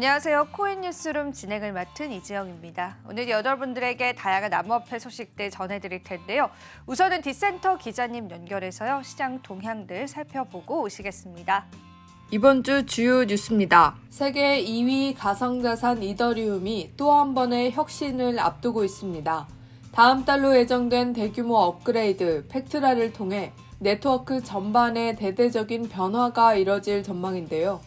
안녕하세요. 코인 뉴스룸 진행을 맡은 이지영입니다. 오늘 여러분들에게 다양한 암호화폐 소식들 전해드릴 텐데요. 우선은 디센터 기자님 연결해서요. 시장 동향들 살펴보고 오시겠습니다. 이번 주 주요 뉴스입니다. 세계 2위 가상자산 이더리움이 또 한 번의 혁신을 앞두고 있습니다. 다음 달로 예정된 대규모 업그레이드 팩트라를 통해 네트워크 전반에 대대적인 변화가 이뤄질 전망인데요.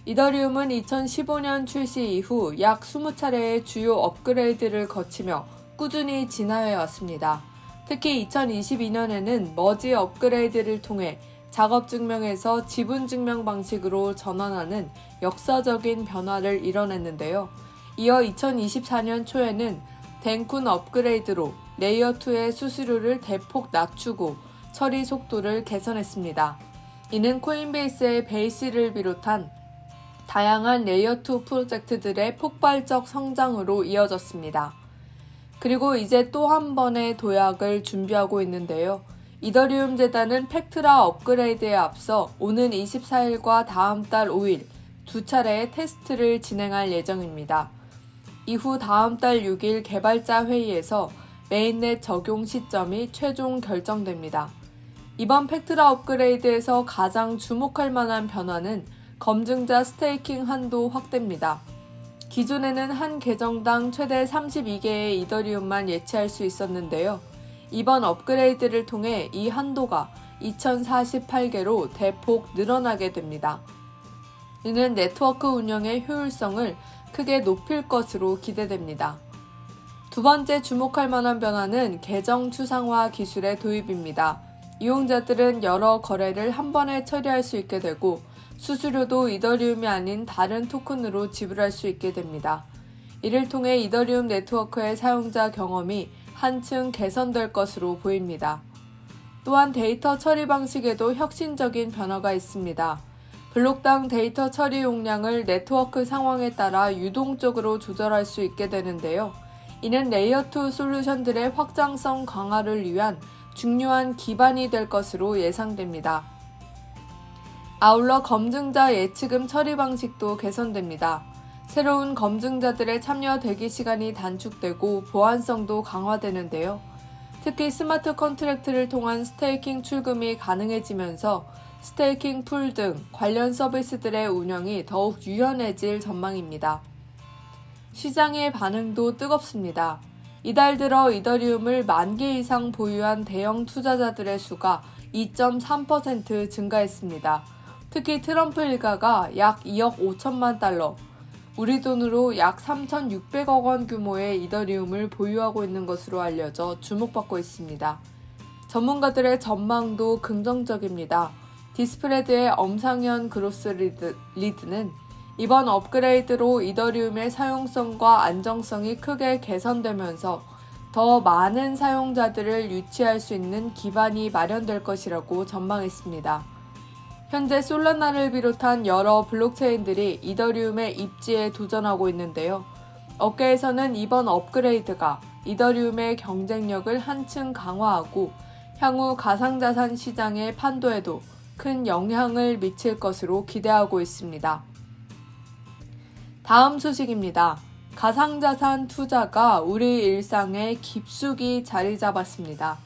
이더리움은 2015년 출시 이후 약 20차례의 주요 업그레이드를 거치며 꾸준히 진화해 왔습니다. 특히 2022년에는 머지 업그레이드를 통해 작업증명에서 지분증명 방식으로 전환하는 역사적인 변화를 이뤄냈는데요. 이어 2024년 초에는 덴쿤 업그레이드로 레이어2의 수수료를 대폭 낮추고 처리 속도를 개선했습니다. 이는 코인베이스의 베이시를 비롯한 다양한 레이어2 프로젝트들의 폭발적 성장으로 이어졌습니다. 그리고 이제 또 한 번의 도약을 준비하고 있는데요. 이더리움 재단은 팩트라 업그레이드에 앞서 오는 24일과 다음 달 5일 두 차례의 테스트를 진행할 예정입니다. 이후 다음 달 6일 개발자 회의에서 메인넷 적용 시점이 최종 결정됩니다. 이번 팩트라 업그레이드에서 가장 주목할 만한 변화는 검증자 스테이킹 한도 확대입니다. 기존에는 한 계정당 최대 32개의 이더리움만 예치할 수 있었는데요. 이번 업그레이드를 통해 이 한도가 2048개로 대폭 늘어나게 됩니다. 이는 네트워크 운영의 효율성을 크게 높일 것으로 기대됩니다. 두 번째 주목할 만한 변화는 계정 추상화 기술의 도입입니다. 이용자들은 여러 거래를 한 번에 처리할 수 있게 되고 수수료도 이더리움이 아닌 다른 토큰으로 지불할 수 있게 됩니다. 이를 통해 이더리움 네트워크의 사용자 경험이 한층 개선될 것으로 보입니다. 또한 데이터 처리 방식에도 혁신적인 변화가 있습니다. 블록당 데이터 처리 용량을 네트워크 상황에 따라 유동적으로 조절할 수 있게 되는데요. 이는 레이어2 솔루션들의 확장성 강화를 위한 중요한 기반이 될 것으로 예상됩니다. 아울러 검증자 예치금 처리 방식도 개선됩니다. 새로운 검증자들의 참여 대기 시간이 단축되고 보안성도 강화되는데요. 특히 스마트 컨트랙트를 통한 스테이킹 출금이 가능해지면서 스테이킹 풀 등 관련 서비스들의 운영이 더욱 유연해질 전망입니다. 시장의 반응도 뜨겁습니다. 이달 들어 이더리움을 10,000개 이상 보유한 대형 투자자들의 수가 2.3% 증가했습니다. 특히 트럼프 일가가 약 2억 5천만 달러, 우리 돈으로 약 3,600억 원 규모의 이더리움을 보유하고 있는 것으로 알려져 주목받고 있습니다. 전문가들의 전망도 긍정적입니다. 디스프레드의 엄상현 그로스 리드는 이번 업그레이드로 이더리움의 사용성과 안정성이 크게 개선되면서 더 많은 사용자들을 유치할 수 있는 기반이 마련될 것이라고 전망했습니다. 현재 솔라나를 비롯한 여러 블록체인들이 이더리움의 입지에 도전하고 있는데요. 업계에서는 이번 업그레이드가 이더리움의 경쟁력을 한층 강화하고 향후 가상자산 시장의 판도에도 큰 영향을 미칠 것으로 기대하고 있습니다. 다음 소식입니다. 가상자산 투자가 우리 일상에 깊숙이 자리 잡았습니다.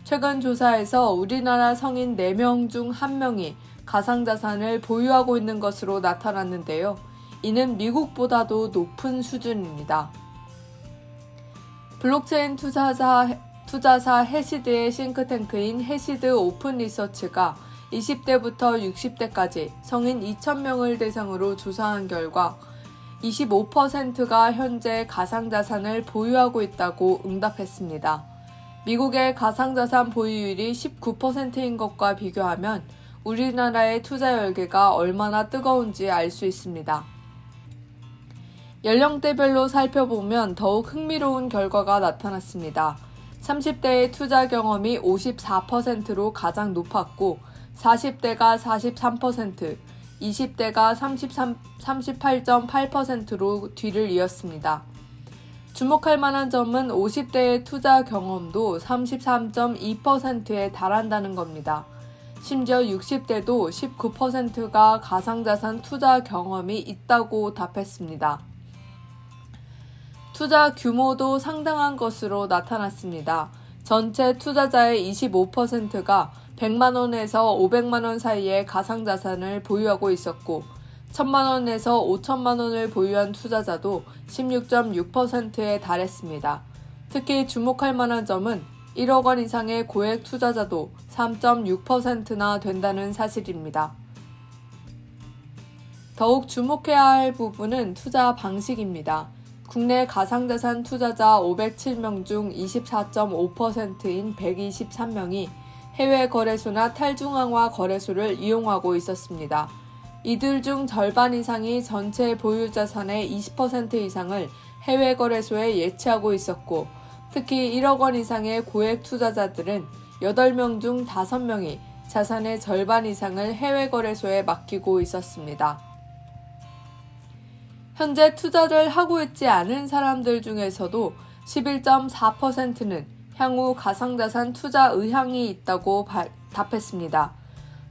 최근 조사에서 우리나라 성인 4명 중 1명이 가상자산을 보유하고 있는 것으로 나타났는데요. 이는 미국보다도 높은 수준입니다. 블록체인 투자사 해시드의 싱크탱크인 해시드 오픈 리서치가 20대부터 60대까지 성인 2,000명을 대상으로 조사한 결과 25%가 현재 가상자산을 보유하고 있다고 응답했습니다. 미국의 가상자산 보유율이 19%인 것과 비교하면 우리나라의 투자 열기가 얼마나 뜨거운지 알 수 있습니다. 연령대별로 살펴보면 더욱 흥미로운 결과가 나타났습니다. 30대의 투자 경험이 54%로 가장 높았고 40대가 43%, 20대가 38.8%로 뒤를 이었습니다. 주목할 만한 점은 50대의 투자 경험도 33.2%에 달한다는 겁니다. 심지어 60대도 19%가 가상자산 투자 경험이 있다고 답했습니다. 투자 규모도 상당한 것으로 나타났습니다. 전체 투자자의 25%가 100만 원에서 500만 원 사이의 가상자산을 보유하고 있었고 1000만 원에서 5천만 원을 보유한 투자자도 16.6%에 달했습니다. 특히 주목할 만한 점은 1억 원 이상의 고액 투자자도 3.6%나 된다는 사실입니다. 더욱 주목해야 할 부분은 투자 방식입니다. 국내 가상자산 투자자 507명 중 24.5%인 123명이 해외 거래소나 탈중앙화 거래소를 이용하고 있었습니다. 이들 중 절반 이상이 전체 보유 자산의 20% 이상을 해외 거래소에 예치하고 있었고, 특히 1억 원 이상의 고액 투자자들은 8명 중 5명이 자산의 절반 이상을 해외 거래소에 맡기고 있었습니다. 현재 투자를 하고 있지 않은 사람들 중에서도 11.4%는 향후 가상자산 투자 의향이 있다고 답했습니다.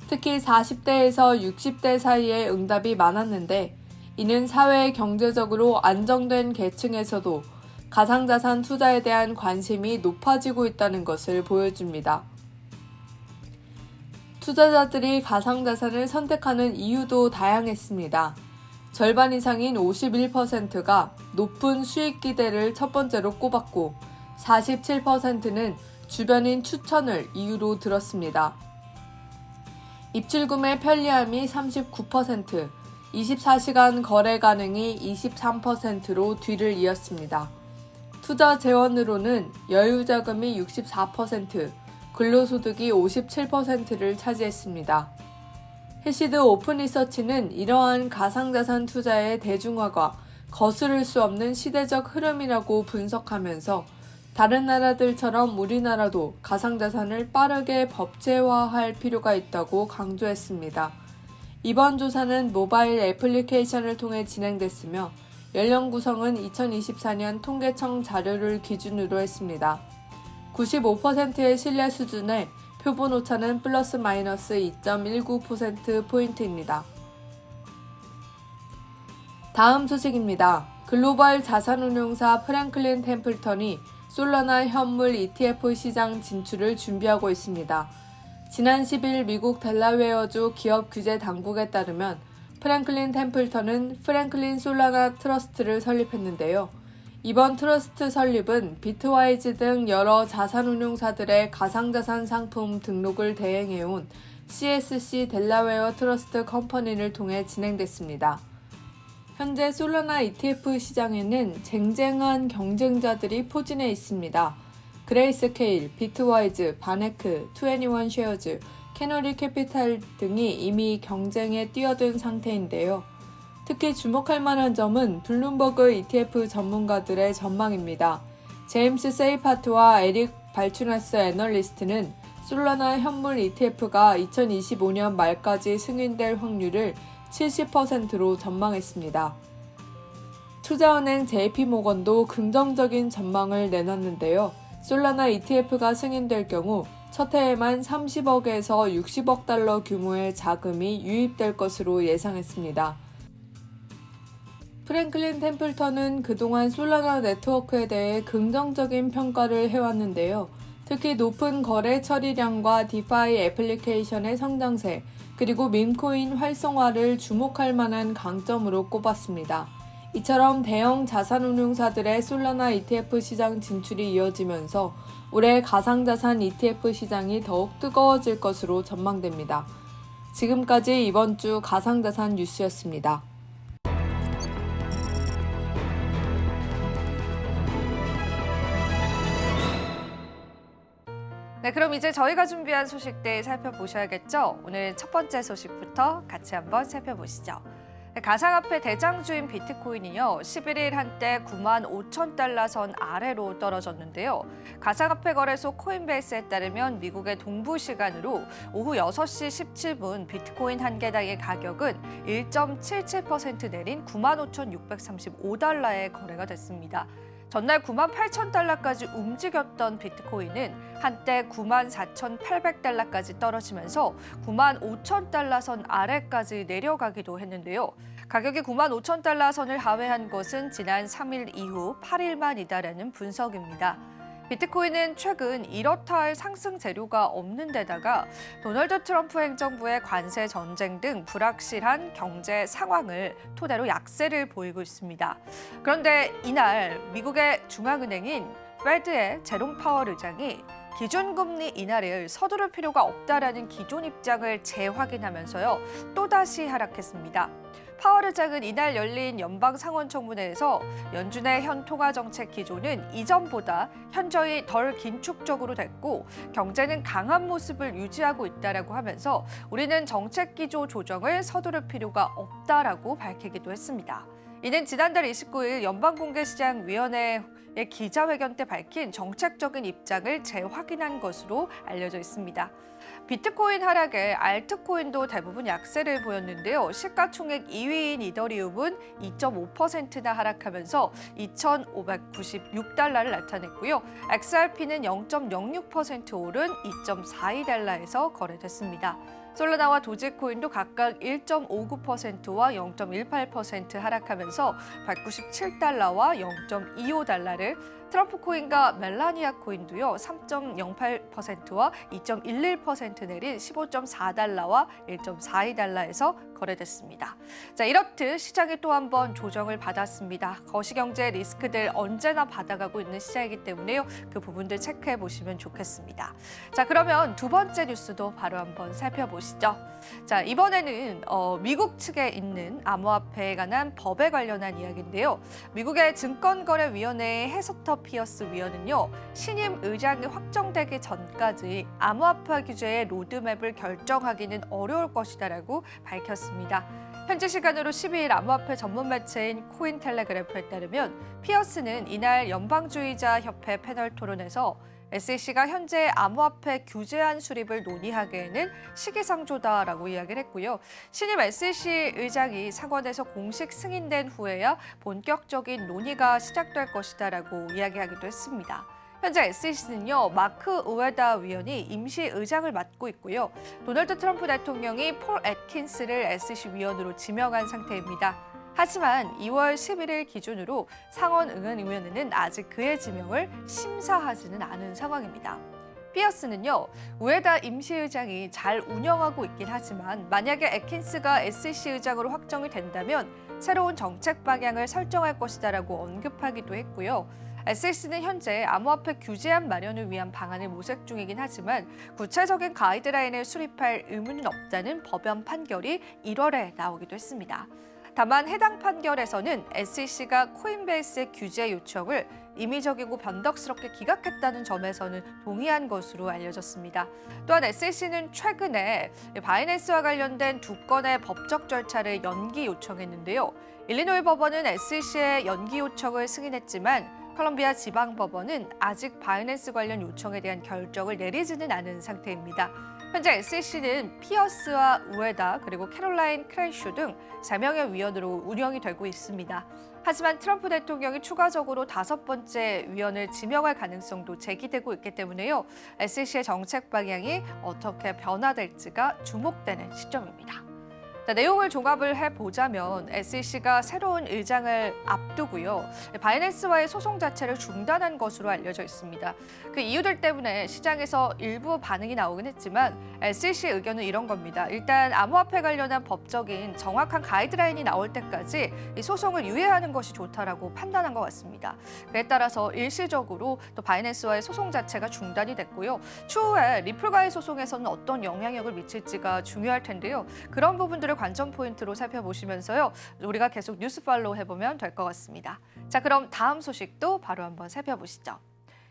특히 40대에서 60대 사이의 응답이 많았는데, 이는 사회 경제적으로 안정된 계층에서도 가상자산 투자에 대한 관심이 높아지고 있다는 것을 보여줍니다. 투자자들이 가상자산을 선택하는 이유도 다양했습니다. 절반 이상인 51%가 높은 수익 기대를 첫 번째로 꼽았고 47%는 주변인 추천을 이유로 들었습니다. 입출금의 편리함이 39%, 24시간 거래 가능이 23%로 뒤를 이었습니다. 투자 재원으로는 여유자금이 64%, 근로소득이 57%를 차지했습니다. 해시드 오픈리서치는 이러한 가상자산 투자의 대중화가 거스를 수 없는 시대적 흐름이라고 분석하면서 다른 나라들처럼 우리나라도 가상자산을 빠르게 법제화할 필요가 있다고 강조했습니다. 이번 조사는 모바일 애플리케이션을 통해 진행됐으며 연령 구성은 2024년 통계청 자료를 기준으로 했습니다. 95%의 신뢰 수준에 표본 오차는 플러스 마이너스 2.19%포인트입니다. 다음 소식입니다. 글로벌 자산운용사 프랭클린 템플턴이 솔라나 현물 ETF 시장 진출을 준비하고 있습니다. 지난 10일 미국 델라웨어주 기업 규제 당국에 따르면 프랭클린 템플턴은 프랭클린 솔라나 트러스트를 설립했는데요. 이번 트러스트 설립은 비트와이즈 등 여러 자산운용사들의 가상자산 상품 등록을 대행해온 CSC 델라웨어 트러스트 컴퍼니를 통해 진행됐습니다. 현재 솔라나 ETF 시장에는 쟁쟁한 경쟁자들이 포진해 있습니다. 그레이스케일, 비트와이즈, 바네크, 21 쉐어즈, 캐너리 캐피탈 등이 이미 경쟁에 뛰어든 상태인데요. 특히 주목할 만한 점은 블룸버그 ETF 전문가들의 전망입니다. 제임스 세이파트와 에릭 발추나스 애널리스트는 솔라나 현물 ETF가 2025년 말까지 승인될 확률을 70%로 전망했습니다. 투자은행 JP모건도 긍정적인 전망을 내놨는데요. 솔라나 ETF가 승인될 경우 첫 해에만 30억에서 60억 달러 규모의 자금이 유입될 것으로 예상했습니다. 프랭클린 템플턴은 그동안 솔라나 네트워크에 대해 긍정적인 평가를 해왔는데요. 특히 높은 거래 처리량과 디파이 애플리케이션의 성장세, 그리고 밈코인 활성화를 주목할 만한 강점으로 꼽았습니다. 이처럼 대형 자산운용사들의 솔라나 ETF 시장 진출이 이어지면서 올해 가상자산 ETF 시장이 더욱 뜨거워질 것으로 전망됩니다. 지금까지 이번 주 가상자산 뉴스였습니다. 네, 그럼 이제 저희가 준비한 소식들 살펴보셔야겠죠? 오늘 첫 번째 소식부터 같이 한번 살펴보시죠. 네, 가상화폐 대장주인 비트코인이요, 11일 한때 9만 5천 달러 선 아래로 떨어졌는데요. 가상화폐 거래소 코인베이스에 따르면 미국의 동부 시간으로 오후 6시 17분 비트코인 한 개당의 가격은 1.77% 내린 9만 5,635달러에 거래가 됐습니다. 전날 98,000달러까지 움직였던 비트코인은 한때 94,800달러까지 떨어지면서 95,000달러 선 아래까지 내려가기도 했는데요. 가격이 95,000달러 선을 하회한 것은 지난 3일 이후 8일만이다라는 분석입니다. 비트코인은 최근 이렇다 할 상승 재료가 없는 데다가 도널드 트럼프 행정부의 관세 전쟁 등 불확실한 경제 상황을 토대로 약세를 보이고 있습니다. 그런데 이날 미국의 중앙은행인 페드의 제롬 파월 의장이 기준금리 인하를 서두를 필요가 없다라는 기존 입장을 재확인하면서요, 또다시 하락했습니다. 파월 의장은 이날 열린 연방상원청문회에서 연준의 현 통화정책 기조는 이전보다 현저히 덜 긴축적으로 됐고 경제는 강한 모습을 유지하고 있다라고 하면서 우리는 정책 기조 조정을 서두를 필요가 없다라고 밝히기도 했습니다. 이는 지난달 29일 연방공개시장위원회의 기자회견 때 밝힌 정책적인 입장을 재확인한 것으로 알려져 있습니다. 비트코인 하락에 알트코인도 대부분 약세를 보였는데요. 시가총액 2위인 이더리움은 2.5%나 하락하면서 2,596달러를 나타냈고요. XRP는 0.06% 오른 2.42달러에서 거래됐습니다. 솔라나와 도지코인도 각각 1.59%와 0.18% 하락하면서 197달러와 0.25달러를, 트럼프 코인과 멜라니아 코인도요 3.08%와 2.11% 내린 15.4달러와 1.42달러에서 거래됐습니다. 자, 이렇듯 시장이 또 한 번 조정을 받았습니다. 거시경제 리스크들 언제나 받아가고 있는 시장이기 때문에요. 그 부분들 체크해 보시면 좋겠습니다. 자, 그러면 두 번째 뉴스도 바로 한번 살펴보시죠. 자, 이번에는 미국 측에 있는 암호화폐에 관한 법에 관련한 이야기인데요. 미국의 증권거래위원회의 해서터 피어스 위원은요, 신임 의장이 확정되기 전까지 암호화폐 규제의 로드맵을 결정하기는 어려울 것이다라고 밝혔습니다. 현지 시간으로 12일 암호화폐 전문 매체인 코인텔레그래프에 따르면 피어스는 이날 연방주의자 협회 패널 토론에서 SEC가 현재 암호화폐 규제안 수립을 논의하기에는 시기상조다라고 이야기를 했고요. 신임 SEC 의장이 상원에서 공식 승인된 후에야 본격적인 논의가 시작될 것이다라고 이야기하기도 했습니다. 현재 SEC는요, 마크 우에다 위원이 임시 의장을 맡고 있고요. 도널드 트럼프 대통령이 폴 애킨스를 SEC 위원으로 지명한 상태입니다. 하지만 2월 11일 기준으로 상원 의원위원회는 아직 그의 지명을 심사하지는 않은 상황입니다. 피어스는요, 우에다 임시의장이 잘 운영하고 있긴 하지만 만약에 애킨스가 SEC 의장으로 확정이 된다면 새로운 정책 방향을 설정할 것이다라고 언급하기도 했고요. SEC는 현재 암호화폐 규제안 마련을 위한 방안을 모색 중이긴 하지만 구체적인 가이드라인을 수립할 의무는 없다는 법원 판결이 1월에 나오기도 했습니다. 다만 해당 판결에서는 SEC가 코인베이스의 규제 요청을 임의적이고 변덕스럽게 기각했다는 점에서는 동의한 것으로 알려졌습니다. 또한 SEC는 최근에 바이낸스와 관련된 두 건의 법적 절차를 연기 요청했는데요. 일리노이 법원은 SEC의 연기 요청을 승인했지만 콜롬비아 지방법원은 아직 바이낸스 관련 요청에 대한 결정을 내리지는 않은 상태입니다. 현재 SEC는 피어스와 우에다 그리고 캐롤라인 크레이쇼 등 3명의 위원으로 운영이 되고 있습니다. 하지만 트럼프 대통령이 추가적으로 5번째 위원을 지명할 가능성도 제기되고 있기 때문에요. SEC의 정책 방향이 어떻게 변화될지가 주목되는 시점입니다. 자, 내용을 종합을 해보자면 SEC가 새로운 의장을 앞두고요. 바이낸스와의 소송 자체를 중단한 것으로 알려져 있습니다. 그 이유들 때문에 시장에서 일부 반응이 나오긴 했지만 SEC 의견은 이런 겁니다. 일단 암호화폐 관련한 법적인 정확한 가이드라인이 나올 때까지 이 소송을 유예하는 것이 좋다라고 판단한 것 같습니다. 그에 따라서 일시적으로 또 바이낸스와의 소송 자체가 중단이 됐고요. 추후에 리플과의 소송에서는 어떤 영향력을 미칠지가 중요할 텐데요. 그런 부분들을 관전 포인트로 살펴보시면서요. 우리가 계속 뉴스 팔로우 해보면 될 것 같습니다. 자, 그럼 다음 소식도 바로 한번 살펴보시죠.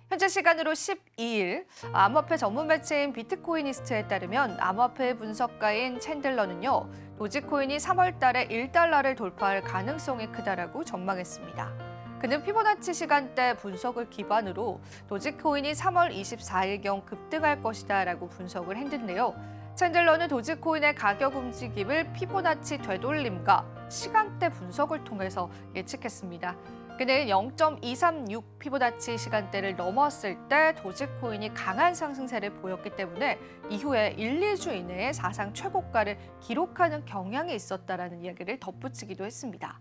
현재 시간으로 12일 암호화폐 전문 매체인 비트코이니스트에 따르면 암호화폐 분석가인 챈들러는요. 도지코인이 3월 달에 1달러를 돌파할 가능성이 크다라고 전망했습니다. 그는 피보나치 시간대 분석을 기반으로 도지코인이 3월 24일경 급등할 것이다라고 분석을 했는데요. 챈들러는 도지코인의 가격 움직임을 피보나치 되돌림과 시간대 분석을 통해서 예측했습니다. 그는 0.236 피보나치 시간대를 넘었을 때 도지코인이 강한 상승세를 보였기 때문에 이후에 1, 2주 이내에 사상 최고가를 기록하는 경향이 있었다라는 이야기를 덧붙이기도 했습니다.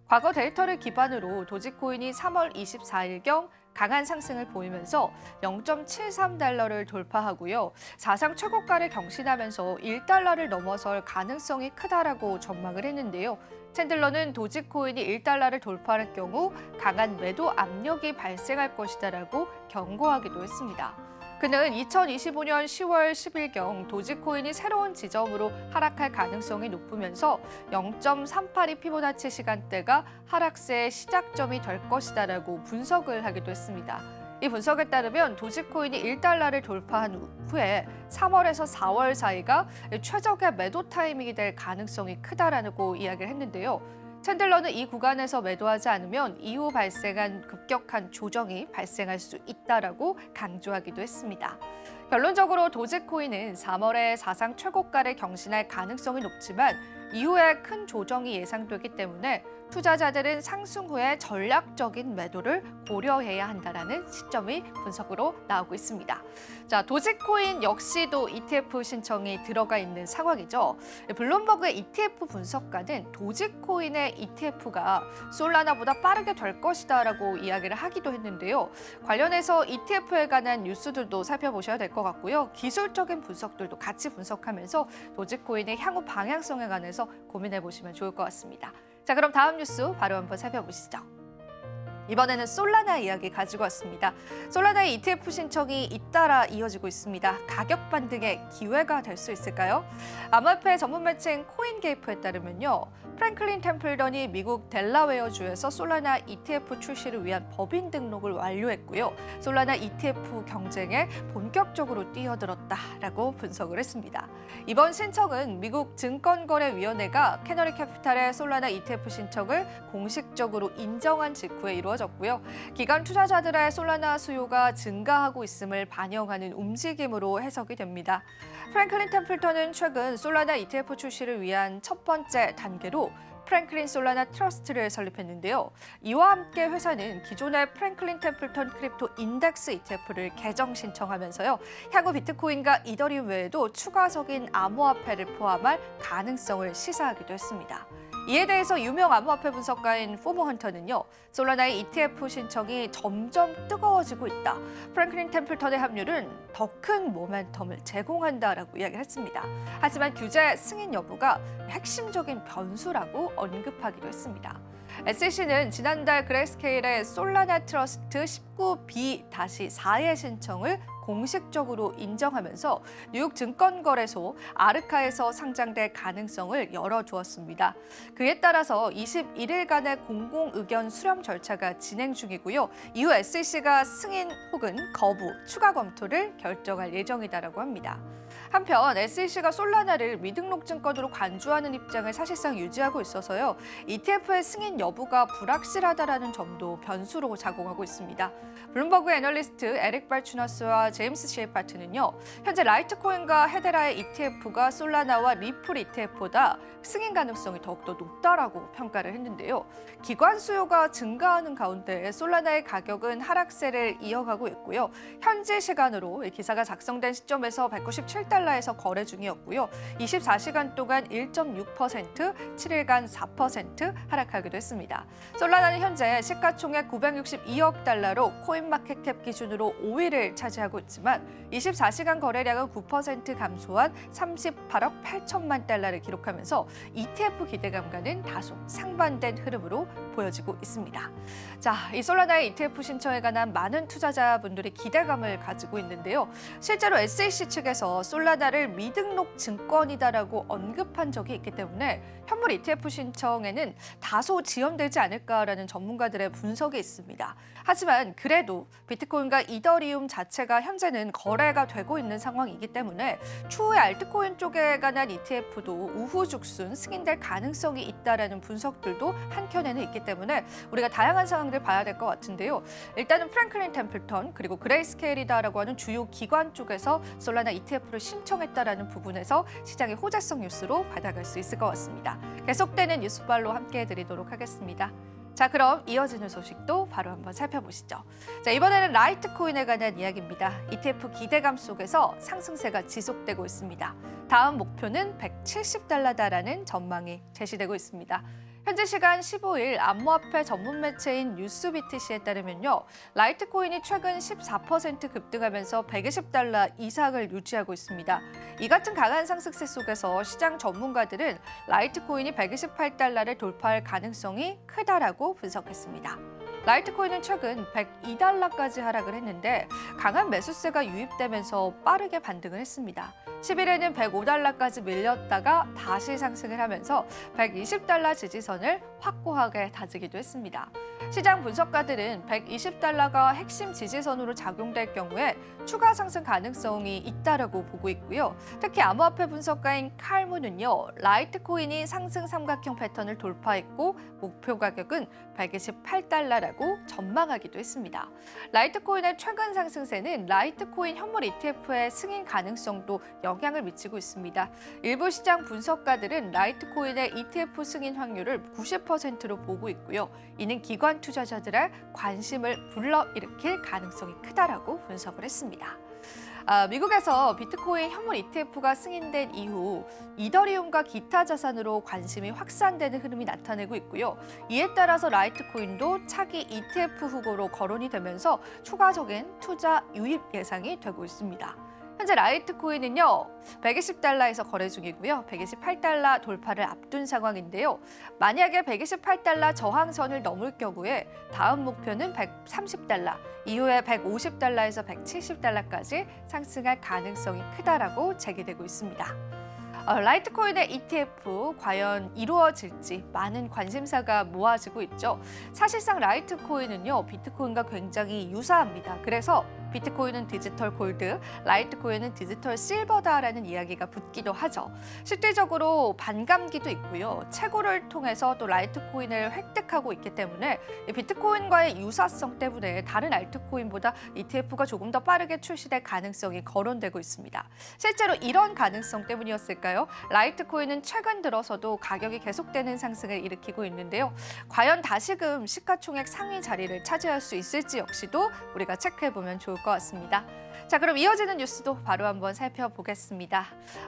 과거 데이터를 기반으로 도지코인이 3월 24일경 강한 상승을 보이면서 0.73달러를 돌파하고요. 사상 최고가를 경신하면서 1달러를 넘어설 가능성이 크다라고 전망을 했는데요. 챈들러는 도지코인이 1달러를 돌파할 경우 강한 매도 압력이 발생할 것이다라고 경고하기도 했습니다. 그는 2025년 10월 10일경 도지코인이 새로운 지점으로 하락할 가능성이 높으면서 0.382 피보나치 시간대가 하락세의 시작점이 될 것이다라고 분석을 하기도 했습니다. 이 분석에 따르면 도지코인이 1달러를 돌파한 후에 3월에서 4월 사이가 최적의 매도 타이밍이 될 가능성이 크다라고 이야기를 했는데요. 챈들러는 이 구간에서 매도하지 않으면 이후 발생한 급격한 조정이 발생할 수 있다라고 강조하기도 했습니다. 결론적으로 도지코인은 3월에 사상 최고가를 경신할 가능성이 높지만 이후에 큰 조정이 예상되기 때문에 투자자들은 상승 후에 전략적인 매도를 고려해야 한다라는 시점이 분석으로 나오고 있습니다. 자, 도지코인 역시도 ETF 신청이 들어가 있는 상황이죠. 블룸버그의 ETF 분석가는 도지코인의 ETF가 솔라나보다 빠르게 될 것이다라고 이야기를 하기도 했는데요. 관련해서 ETF에 관한 뉴스들도 살펴보셔야 될 것 같고요. 기술적인 분석들도 같이 분석하면서 도지코인의 향후 방향성에 관해서 고민해 보시면 좋을 것 같습니다. 자, 그럼 다음 뉴스 바로 한번 살펴보시죠. 이번에는 솔라나 이야기 가지고 왔습니다. 솔라나의 ETF 신청이 잇따라 이어지고 있습니다. 가격 반등의 기회가 될 수 있을까요? 암호화폐 전문 매체인 코인게이프에 따르면요. 프랭클린 템플턴이 미국 델라웨어주에서 솔라나 ETF 출시를 위한 법인 등록을 완료했고요. 솔라나 ETF 경쟁에 본격적으로 뛰어들었다라고 분석을 했습니다. 이번 신청은 미국 증권거래위원회가 캐너리 캐피탈의 솔라나 ETF 신청을 공식적으로 인정한 직후에 이루어졌고요. 기관 투자자들의 솔라나 수요가 증가하고 있음을 반영하는 움직임으로 해석이 됩니다. 프랭클린 템플턴은 최근 솔라나 ETF 출시를 위한 첫 번째 단계로 프랭클린 솔라나 트러스트를 설립했는데요. 이와 함께 회사는 기존의 프랭클린 템플턴 크립토 인덱스 ETF를 개정 신청하면서요. 향후 비트코인과 이더리움 외에도 추가적인 암호화폐를 포함할 가능성을 시사하기도 했습니다. 이에 대해서 유명 암호화폐 분석가인 포모 헌터는요. 솔라나의 ETF 신청이 점점 뜨거워지고 있다. 프랭클린 템플턴의 합류는 더 큰 모멘텀을 제공한다라고 이야기를 했습니다. 하지만 규제 승인 여부가 핵심적인 변수라고 언급하기도 했습니다. SEC는 지난달 그레이스케일의 솔라나 트러스트 19B-4의 신청을 공식적으로 인정하면서 뉴욕 증권거래소 아르카에서 상장될 가능성을 열어두었습니다. 그에 따라서 21일간의 공공의견 수렴 절차가 진행 중이고요. 이후 SEC가 승인 혹은 거부, 추가 검토를 결정할 예정이다라고 합니다. 한편 SEC가 솔라나를 미등록 증권으로 간주하는 입장을 사실상 유지하고 있어서요. ETF의 승인 여부가 불확실하다라는 점도 변수로 작용하고 있습니다. 블룸버그 애널리스트 에릭 발추너스와 제임스 셰이파트는요. 현재 라이트코인과 헤데라의 ETF가 솔라나와 리플 ETF보다 승인 가능성이 더욱더 높다라고 평가를 했는데요. 기관 수요가 증가하는 가운데 솔라나의 가격은 하락세를 이어가고 있고요. 현지 시간으로 기사가 작성된 시점에서 197달러에서 거래 중이었고요. 24시간 동안 1.6%, 7일간 4% 하락하기도 했습니다. 솔라나는 현재 시가총액 962억 달러로 코인마켓캡 기준으로 5위를 차지하고 있지만 24시간 거래량은 9% 감소한 38억 8천만 달러를 기록하면서 ETF 기대감과는 다소 상반된 흐름으로 보여지고 있습니다. 자, 이 솔라나의 ETF 신청에 관한 많은 투자자분들이 기대감을 가지고 있는데요. 실제로 SEC 측에서 솔라나를 미등록 증권이다라고 언급한 적이 있기 때문에 현물 ETF 신청에는 다소 지연되지 않을까라는 전문가들의 분석이 있습니다. 하지만 그래도 비트코인과 이더리움 자체가 현재는 거래가 되고 있는 상황이기 때문에 추후에 알트코인 쪽에 관한 ETF도 우후죽순 승인될 가능성이 있다라는 분석들도 한켠에는 있기 때문에 우리가 다양한 상황들 봐야 될 것 같은데요. 일단은 프랭클린 템플턴 그리고 그레이스케일이다라고 하는 주요 기관 쪽에서 솔라나 ETF를 신청했다라는 부분에서 시장의 호재성 뉴스로 받아갈 수 있을 것 같습니다. 계속되는 뉴스발로 함께해드리도록 하겠습니다. 자, 그럼 이어지는 소식도 바로 한번 살펴보시죠. 자, 이번에는 라이트코인에 관한 이야기입니다. ETF 기대감 속에서 상승세가 지속되고 있습니다. 다음 목표는 170달러다라는 전망이 제시되고 있습니다. 현재 시간 15일 암호화폐 전문 매체인 뉴스BTC에 따르면요. 라이트코인이 최근 14% 급등하면서 120달러 이상을 유지하고 있습니다. 이 같은 강한 상승세 속에서 시장 전문가들은 라이트코인이 128달러를 돌파할 가능성이 크다라고 분석했습니다. 라이트코인은 최근 102달러까지 하락을 했는데 강한 매수세가 유입되면서 빠르게 반등을 했습니다. 10일에는 105달러까지 밀렸다가 다시 상승을 하면서 120달러 지지선을 확고하게 다지기도 했습니다. 시장 분석가들은 120달러가 핵심 지지선으로 작용될 경우에 추가 상승 가능성이 있다라고 보고 있고요. 특히 암호화폐 분석가인 칼문은요. 라이트코인이 상승 삼각형 패턴을 돌파했고 목표 가격은 128달러라고 전망하기도 했습니다. 라이트코인의 최근 상승세는 라이트코인 현물 ETF의 승인 가능성도 영향을 미치고 있습니다. 일부 시장 분석가들은 라이트코인의 ETF 승인 확률을 90%로 보고 있고요. 이는 기관 투자자들의 관심을 불러일으킬 가능성이 크다라고 분석을 했습니다. 미국에서 비트코인 현물 ETF가 승인된 이후 이더리움과 기타 자산으로 관심이 확산되는 흐름이 나타내고 있고요. 이에 따라서 라이트코인도 차기 ETF 후보로 거론이 되면서 추가적인 투자 유입 예상이 되고 있습니다. 현재 라이트코인은요, 120달러에서 거래 중이고요. 128달러 돌파를 앞둔 상황인데요. 만약에 128달러 저항선을 넘을 경우에 다음 목표는 130달러, 이후에 150달러에서 170달러까지 상승할 가능성이 크다라고 제기되고 있습니다. 라이트코인의 ETF 과연 이루어질지 많은 관심사가 모아지고 있죠. 사실상 라이트코인은요, 비트코인과 굉장히 유사합니다. 그래서 비트코인은 디지털 골드, 라이트코인은 디지털 실버다라는 이야기가 붙기도 하죠. 실질적으로 반감기도 있고요. 채굴을 통해서 또 라이트코인을 획득하고 있기 때문에 비트코인과의 유사성 때문에 다른 알트코인보다 ETF가 조금 더 빠르게 출시될 가능성이 거론되고 있습니다. 실제로 이런 가능성 때문이었을까요? 라이트코인은 최근 들어서도 가격이 계속되는 상승을 일으키고 있는데요. 과연 다시금 시가총액 상위 자리를 차지할 수 있을지 역시도 우리가 체크해보면 좋을 것 같습니다. 자, 그럼 이어지는 뉴스도 바로 한번 살펴보겠습니다.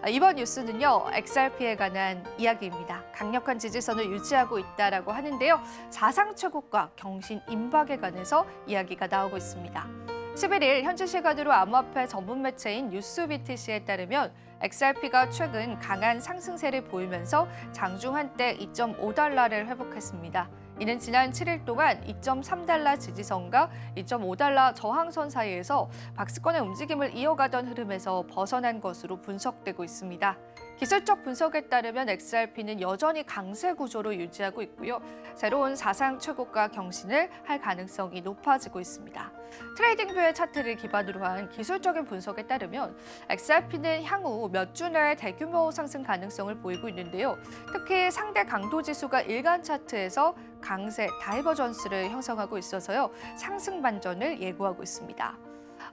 이번 뉴스는요, XRP에 관한 이야기입니다. 강력한 지지선을 유지하고 있다라고 하는데요. 사상 최고가 경신 임박에 관해서 이야기가 나오고 있습니다. 11일 현지 시간으로 암호화폐 전문 매체인 뉴스BTC에 따르면 XRP가 최근 강한 상승세를 보이면서 장중 한때 2.5달러를 회복했습니다. 이는 지난 7일 동안 2.3달러 지지선과 2.5달러 저항선 사이에서 박스권의 움직임을 이어가던 흐름에서 벗어난 것으로 분석되고 있습니다. 기술적 분석에 따르면 XRP는 여전히 강세 구조로 유지하고 있고요. 새로운 사상 최고가 경신을 할 가능성이 높아지고 있습니다. 트레이딩뷰의 차트를 기반으로 한 기술적인 분석에 따르면 XRP는 향후 몇 주 내에 대규모 상승 가능성을 보이고 있는데요. 특히 상대 강도 지수가 일간 차트에서 강세 다이버전스를 형성하고 있어서요. 상승 반전을 예고하고 있습니다.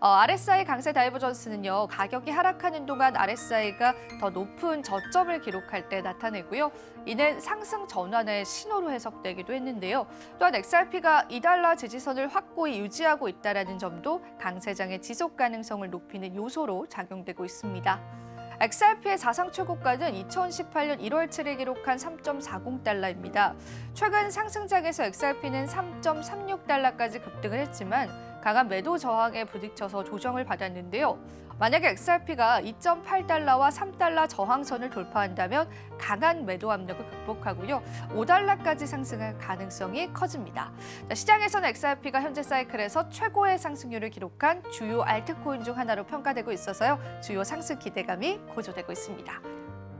RSI 강세 다이버전스는요, 가격이 하락하는 동안 RSI가 더 높은 저점을 기록할 때 나타내고요. 이는 상승 전환의 신호로 해석되기도 했는데요. 또한 XRP가 2달러 지지선을 확고히 유지하고 있다는 점도 강세장의 지속 가능성을 높이는 요소로 작용되고 있습니다. XRP의 사상 최고가는 2018년 1월 7일 기록한 3.40달러입니다. 최근 상승장에서 XRP는 3.36달러까지 급등을 했지만 강한 매도 저항에 부딪혀서 조정을 받았는데요. 만약에 XRP가 2.8달러와 3달러 저항선을 돌파한다면 강한 매도 압력을 극복하고요. 5달러까지 상승할 가능성이 커집니다. 시장에서는 XRP가 현재 사이클에서 최고의 상승률을 기록한 주요 알트코인 중 하나로 평가되고 있어서요. 주요 상승 기대감이 고조되고 있습니다.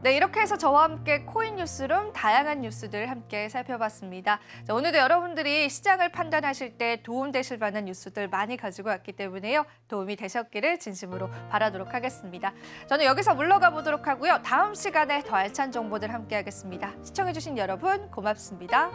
네, 이렇게 해서 저와 함께 코인 뉴스룸 다양한 뉴스들 함께 살펴봤습니다. 자, 오늘도 여러분들이 시장을 판단하실 때 도움되실 만한 뉴스들 많이 가지고 왔기 때문에요. 도움이 되셨기를 진심으로 바라도록 하겠습니다. 저는 여기서 물러가 보도록 하고요. 다음 시간에 더 알찬 정보들 함께 하겠습니다. 시청해주신 여러분 고맙습니다.